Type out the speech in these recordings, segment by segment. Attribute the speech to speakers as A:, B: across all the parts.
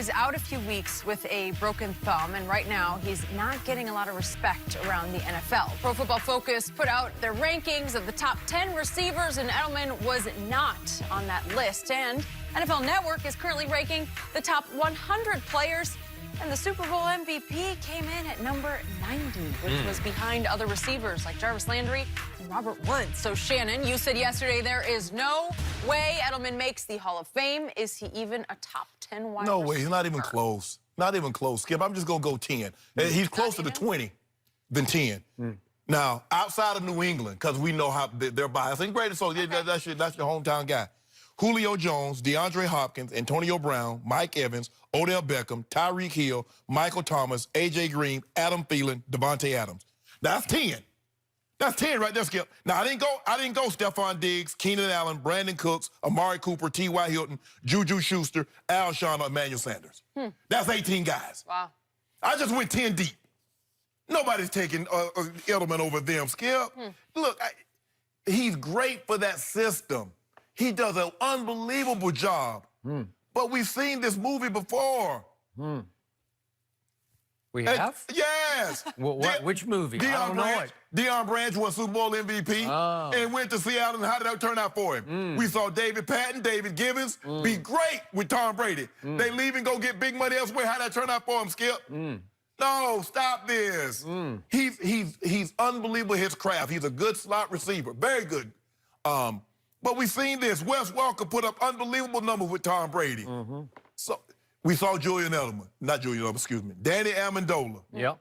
A: is out a few weeks with a broken thumb, and right now he's not getting a lot of respect around the NFL. Pro Football Focus put out their rankings of the top 10 receivers, and Edelman was not on that list. And NFL Network is currently ranking the top 100 players, and the Super Bowl MVP came in at number 90, which was behind other receivers like Jarvis Landry and Robert Woods. So, Shannon, you said yesterday there is no way Edelman makes the Hall of Fame. Is he even a top 10 wide receiver?
B: No way. He's not even close. Not even close, Skip. I'm just going to go 10. He's closer to 20 than 10. Now, outside of New England, because we know how they're biased. And great, so that's your hometown guy. Julio Jones, DeAndre Hopkins, Antonio Brown, Mike Evans, Odell Beckham, Tyreek Hill, Michael Thomas, A.J. Green, Adam Thielen, Devontae Adams. That's 10. That's 10 right there, Skip. Now, I didn't go Stephon Diggs, Keenan Allen, Brandon Cooks, Amari Cooper, T.Y. Hilton, Juju Schuster, Alshon, or Emmanuel Sanders. That's 18 guys.
A: Wow.
B: I just went 10 deep. Nobody's taking Edelman over them, Skip. Look, he's great for that system. He does an unbelievable job. But we've seen this movie before.
C: We have?
B: Yes.
C: Which movie? I don't know it.
B: Deion Branch won Super Bowl MVP and went to Seattle, and how did that turn out for him? We saw David Patton, David Gibbons be great with Tom Brady. They leave and go get big money elsewhere. How did that turn out for him, Skip? No, stop this. He's unbelievable his craft. He's a good slot receiver, very good. But we've seen this. Wes Welker put up unbelievable numbers with Tom Brady. So we saw Julian Edelman, not Julian Edelman, excuse me, Danny Amendola.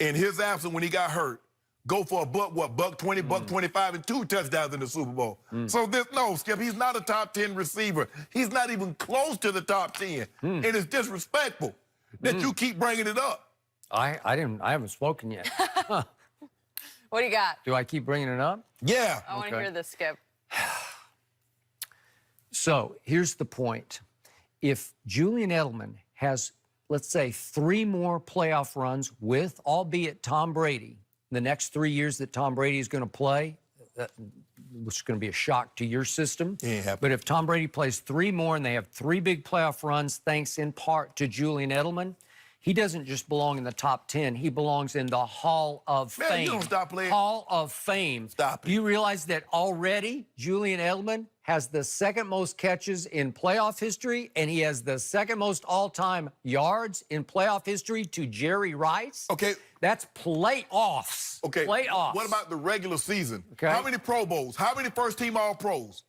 B: In his absence when he got hurt, go for a buck 20, buck 25, and 2 touchdowns in the Super Bowl. So no, Skip, he's not a top 10 receiver. He's not even close to the top 10. And it's disrespectful that you keep bringing it up.
C: I haven't spoken yet.
A: What do you got?
C: Do I keep bringing it up?
B: Yeah.
A: I want to hear this, Skip.
C: So here's the point. If Julian Edelman has, let's say, 3 more playoff runs with, albeit Tom Brady, the next 3 years that Tom Brady is going to play, which is going to be a shock to your system. But if Tom Brady plays 3 more and they have 3 big playoff runs, thanks in part to Julian Edelman, he doesn't just belong in the top 10. He belongs in the Hall of Fame.
B: You don't stop playing.
C: Hall of Fame.
B: Stop it.
C: Do you realize that already Julian Edelman has the 2nd most catches in playoff history, and he has the 2nd most all-time yards in playoff history to Jerry Rice?
B: Okay.
C: That's playoffs.
B: Okay.
C: Playoffs.
B: What about the regular season?
C: Okay.
B: How many Pro Bowls? How many first-team All-Pros?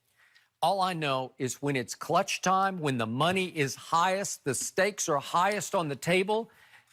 C: All I know is when it's clutch time, when the money is highest, the stakes are highest on the table,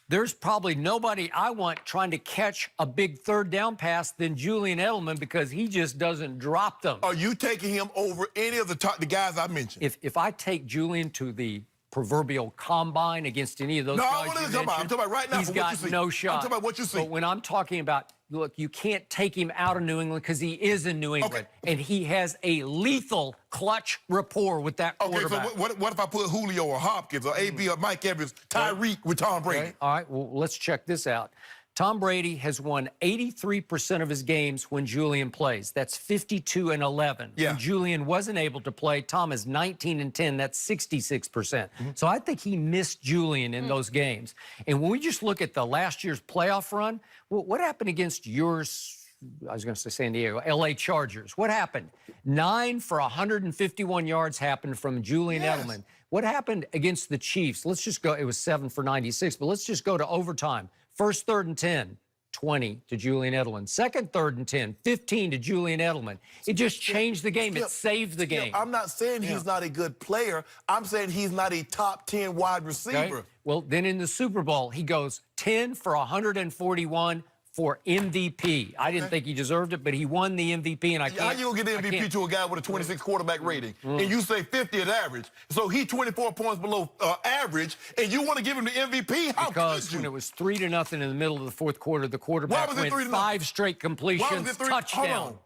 C: there's probably nobody I want trying to catch a big 3rd down pass than Julian Edelman, because he just doesn't drop them.
B: Are you taking him over any of the guys I mentioned?
C: If I take Julian to the proverbial combine against any of those guys
B: I'm talking about right now.
C: he's got no shot.
B: I'm talking about what you see.
C: But when I'm talking about, look, you can't take him out of New England because he is in New England. And he has a lethal clutch rapport with that quarterback.
B: Okay, so what if I put Julio or Hopkins or A.B. or Mike Evans, Tyreek with Tom Brady?
C: Okay. All right, well, let's check this out. Tom Brady has won 83% of his games when Julian plays. That's 52-11.
B: Yeah.
C: When Julian wasn't able to play, Tom is 19-10. That's 66%. So I think he missed Julian in those games. And when we just look at the last year's playoff run, well, what happened against yours? I was going to say San Diego, L.A. Chargers. What happened? 9 for 151 yards happened from Julian Edelman. What happened against the Chiefs? Let's just go. It was 7 for 96, but let's just go to overtime. First 3rd and 10, 20 to Julian Edelman. Second 3rd and 10, 15 to Julian Edelman. It just changed the game. It saved the game.
B: I'm not saying he's not a good player. I'm saying he's not a top 10 wide receiver.
C: Okay. Well, then in the Super Bowl, he goes 10 for 141 for MVP. I didn't think he deserved it, but he won the MVP, and I can't.
B: How you gonna get the MVP to a guy with a 26 quarterback rating? And you say 50 at average. So he's 24 points below average, and you want to give him the MVP? How
C: because
B: could you?
C: When it was 3-0 in the middle of the 4th quarter, the quarterback went 5 straight completions, touchdown.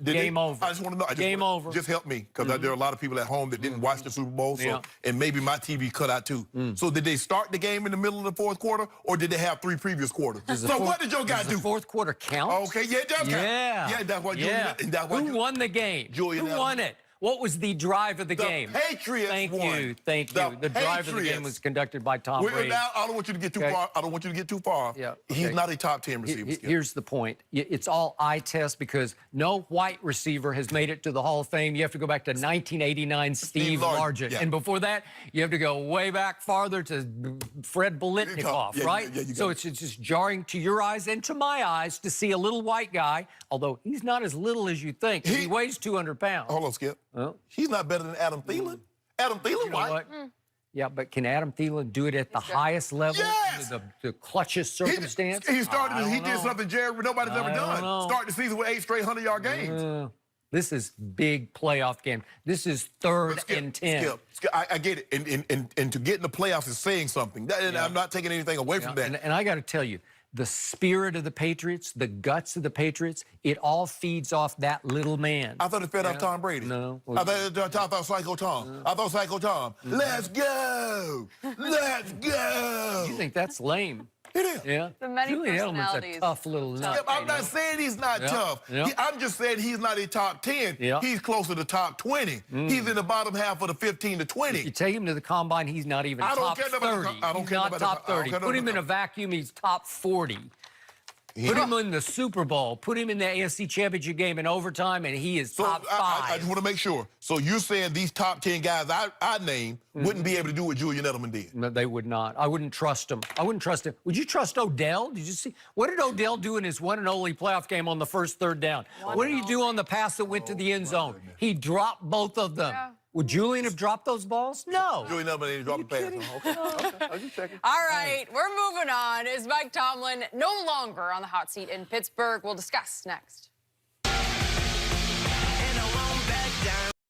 C: Game over.
B: I just want to know.
C: Game over.
B: Just help me, because there are a lot of people at home that didn't watch the Super Bowl, so and maybe my TV cut out too. So did they start the game in the middle of the 4th quarter, or did they have 3 previous quarters? So what did your guy do?
C: The 4th quarter count?
B: Okay, yeah, it does count.
C: Yeah.
B: Yeah, that's why.
C: Who won the game?
B: Julian
C: Who
B: Edelman.
C: won it? What was the drive of the game?
B: Patriots won.
C: Thank you. The drive of the game was conducted by Tom Brady.
B: Now, I don't want you to get too far. I don't want you to get too far.
C: Yeah,
B: He's not a top 10 receiver.
C: Here's the point. It's all eye test because no white receiver has made it to the Hall of Fame. You have to go back to 1989 Steve Largent.
B: Yeah.
C: And before that, you have to go way back farther to Fred Biletnikoff, right? So it's just jarring to your eyes and to my eyes to see a little white guy, although he's not as little as you think. He weighs 200 pounds.
B: Hold on, Skip. He's not better than Adam Thielen. Adam Thielen, white.
C: Yeah, but can Adam Thielen do it at the highest level?
B: Yes!
C: Under the clutchest circumstance?
B: He started. He did something nobody's ever done. Start the season with 8 straight 100-yard games.
C: This is big playoff game. This is third and 10.
B: Skip, I get it. And to get in the playoffs is saying something. And I'm not taking anything away from that.
C: And I got to tell you, the spirit of the Patriots, the guts of the Patriots, it all feeds off that little man.
B: I thought it fed off Tom Brady.
C: No.
B: I thought Psycho Tom. I thought Psycho Tom. Let's go. Let's go.
C: You think that's lame?
B: It is.
C: Yeah.
A: The many
C: Julian Edelman's a
A: personalities.
C: tough little nut.
B: I'm not saying he's not tough. I'm just saying he's not a top 10. He's closer to top 20. He's in the bottom half of the 15 to 20.
C: You take him to the combine, he's not even top 30. He's not top 30. Put him in a vacuum, he's top 40. Put him in the Super Bowl. Put him in the AFC Championship game in overtime, and he is top 5.
B: I just want to make sure. So you're saying these top 10 guys I named wouldn't be able to do what Julian Edelman did?
C: No, they would not. I wouldn't trust him. I wouldn't trust him. Would you trust Odell? Did you see? What did Odell do in his one and only playoff game on the first third down? What did he do on the pass that went to the end zone? He dropped both of them.
A: Yeah.
C: Would Julian have dropped those balls? No.
B: Julian Edelman didn't drop a pass. Okay. I was just checking.
A: All right, we're moving on. Is Mike Tomlin no longer on the hot seat in Pittsburgh? We'll discuss next.